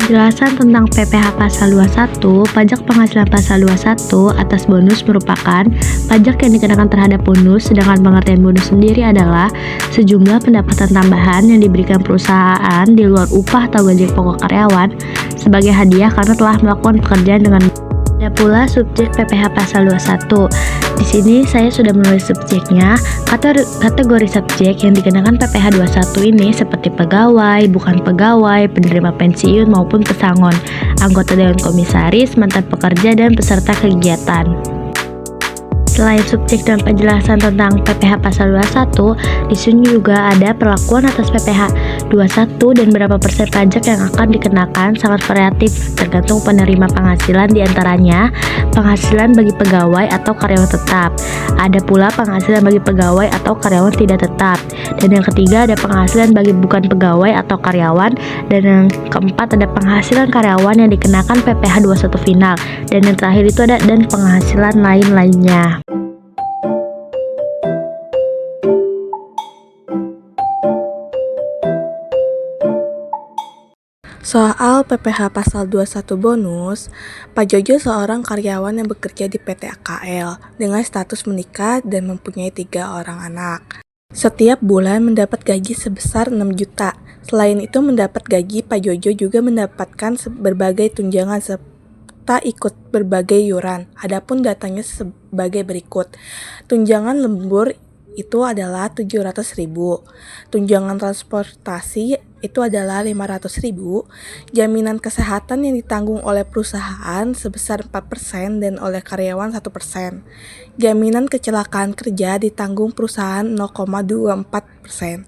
Penjelasan tentang PPh Pasal 21, pajak penghasilan Pasal 21 atas bonus merupakan pajak yang dikenakan terhadap bonus, sedangkan pengertian bonus sendiri adalah sejumlah pendapatan tambahan yang diberikan perusahaan di luar upah atau gaji pokok karyawan sebagai hadiah karena telah melakukan pekerjaan dengan. Ada pula subjek PPh Pasal 21. Di sini saya sudah menulis subjeknya. Kategori subjek yang dikenakan PPh 21 ini seperti pegawai, bukan pegawai, penerima pensiun maupun pesangon, anggota dewan komisaris, mantan pekerja, dan peserta kegiatan. Selain subjek dan penjelasan tentang PPh Pasal 21, di sini juga ada perlakuan atas PPh 21 dan berapa persen pajak yang akan dikenakan sangat variatif tergantung penerima penghasilan, diantaranya penghasilan bagi pegawai atau karyawan tetap. Ada pula penghasilan bagi pegawai atau karyawan tidak tetap. Dan yang ketiga ada penghasilan bagi bukan pegawai atau karyawan. Dan yang keempat ada penghasilan karyawan yang dikenakan PPh 21 final. Dan yang terakhir itu ada dan penghasilan lain-lainnya. Soal PPh Pasal 21 bonus, Pak Jojo seorang karyawan yang bekerja di PT AKL dengan status menikah dan mempunyai 3 orang anak. Setiap bulan mendapat gaji sebesar 6 juta. Selain itu mendapat gaji, Pak Jojo juga mendapatkan berbagai tunjangan serta ikut berbagai iuran. Adapun datanya sebagai berikut. Tunjangan lembur itu adalah 700.000. Tunjangan transportasi itu adalah 500.000, jaminan kesehatan yang ditanggung oleh perusahaan sebesar 4% dan oleh karyawan 1%. Jaminan kecelakaan kerja ditanggung perusahaan 0,24%.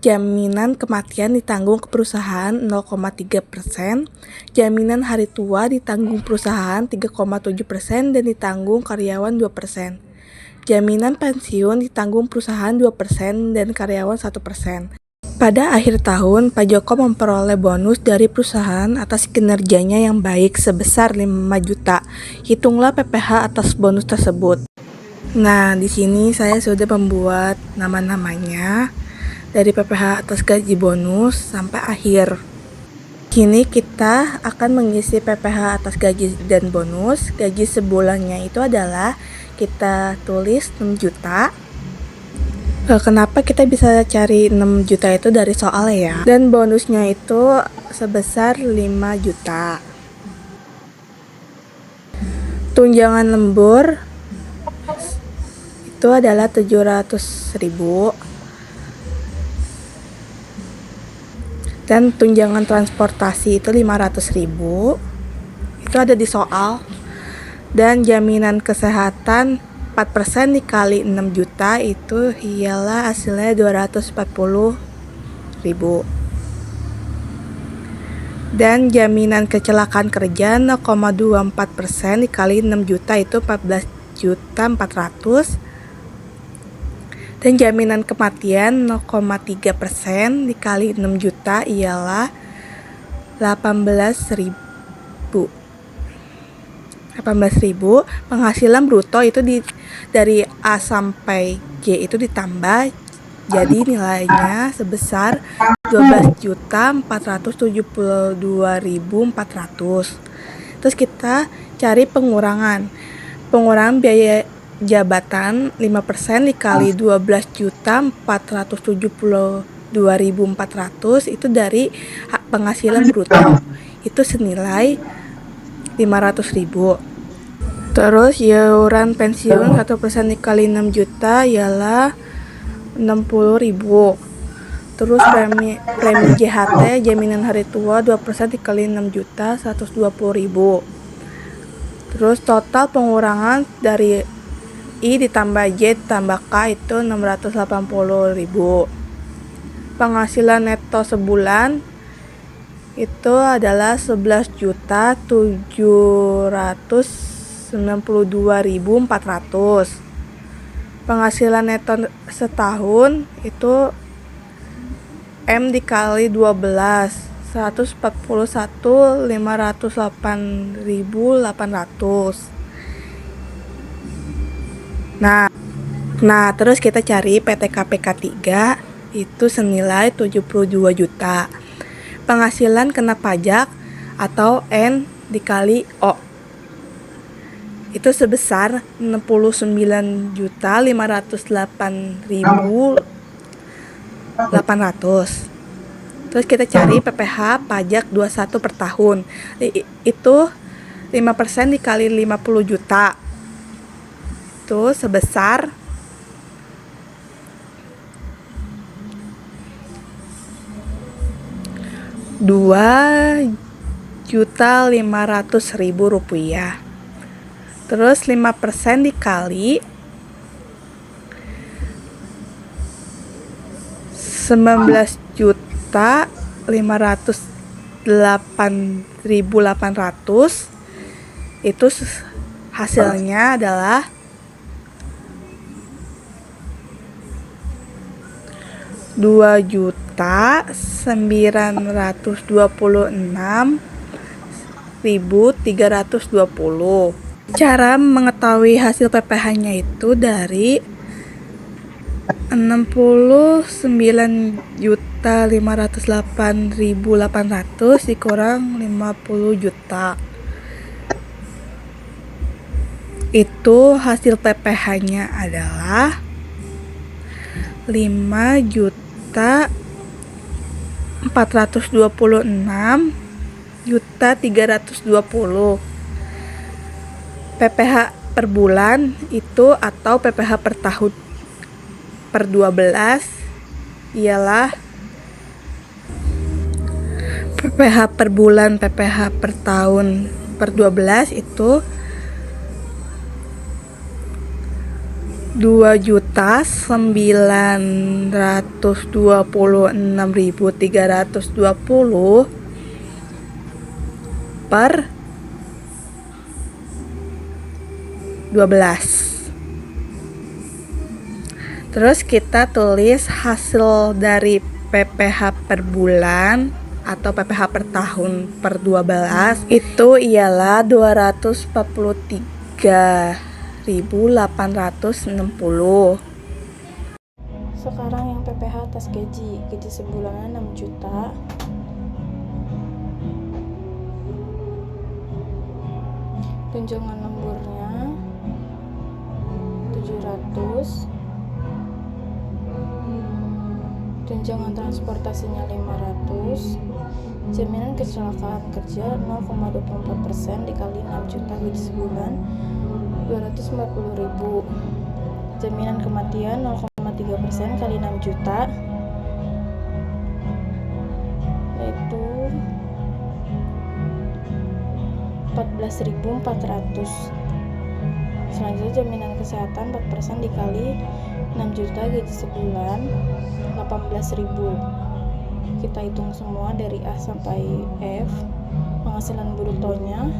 Jaminan kematian ditanggung ke perusahaan 0,3%. Jaminan hari tua ditanggung perusahaan 3,7% dan ditanggung karyawan 2%. Jaminan pensiun ditanggung perusahaan 2% dan karyawan 1%. Pada akhir tahun, Pak Joko memperoleh bonus dari perusahaan atas kinerjanya yang baik sebesar 5 juta. Hitunglah PPh atas bonus tersebut. Nah, di sini saya sudah membuat nama-namanya dari PPh atas gaji bonus sampai akhir. Kini kita akan mengisi PPh atas gaji dan bonus. Gaji sebulannya itu adalah kita tulis 6 juta. Kenapa kita bisa cari 6 juta itu dari soal ya? Dan bonusnya itu sebesar 5 juta. Tunjangan lembur itu adalah 700.000. Dan tunjangan transportasi itu 500.000. Itu ada di soal. Dan jaminan kesehatan 4% dikali 6 juta itu ialah hasilnya 240.000. Dan jaminan kecelakaan kerja 0,24% dikali 6 juta itu 14.400. Dan jaminan kematian 0,3% dikali 6 juta ialah 18.000. Penghasilan bruto itu dari A sampai G itu ditambah jadi nilainya sebesar 12.472.400. Terus kita cari pengurangan biaya jabatan 5% dikali 12.472.400 itu dari penghasilan bruto itu senilai 500.000. Terus iuran pensiun 1% dikali 6 juta ialah 60.000. Terus premi JHT jaminan hari tua 2% dikali 6 juta 120.000. Terus total pengurangan dari I ditambah J ditambah K itu 680.000. Penghasilan neto sebulan itu adalah 11.792.400. Penghasilan neto setahun itu M dikali 12, 141.508.800. Nah, terus kita cari PTKPK 3 itu senilai 72 juta. Penghasilan kena pajak atau N dikali O. Itu sebesar 69.508.800. Terus kita cari PPh pajak 21 per tahun. Itu 5% dikali 50 juta. Itu sebesar 2.500.000 rupiah. Terus 5% dikali 19.508.800, itu hasilnya adalah 2.926.320. Cara mengetahui hasil PPh-nya itu dari 69.508.800 dikurang 50 juta. Itu hasil PPh-nya adalah 5.426.320. PPh per bulan itu atau PPh per tahun per 12 ialah PPh per bulan, PPh per tahun per 12 itu 2.926.320 per 12. Terus kita tulis hasil dari PPh per bulan atau PPh per tahun per 12 itu ialah 243.860. Sekarang yang PPh atas gaji sebulannya 6 juta. Tunjangan lemburnya 700. Tunjangan transportasinya 500. Jaminan kecelakaan kerja 0,24% dikali 6 juta gaji sebulan 240.000. Jaminan kematian 0,3% kali 6 juta yaitu 14.400. Selanjutnya jaminan kesehatan 4% dikali 6 juta gaji sebulan 18.000. Kita hitung semua dari A sampai F. Penghasilan brutonya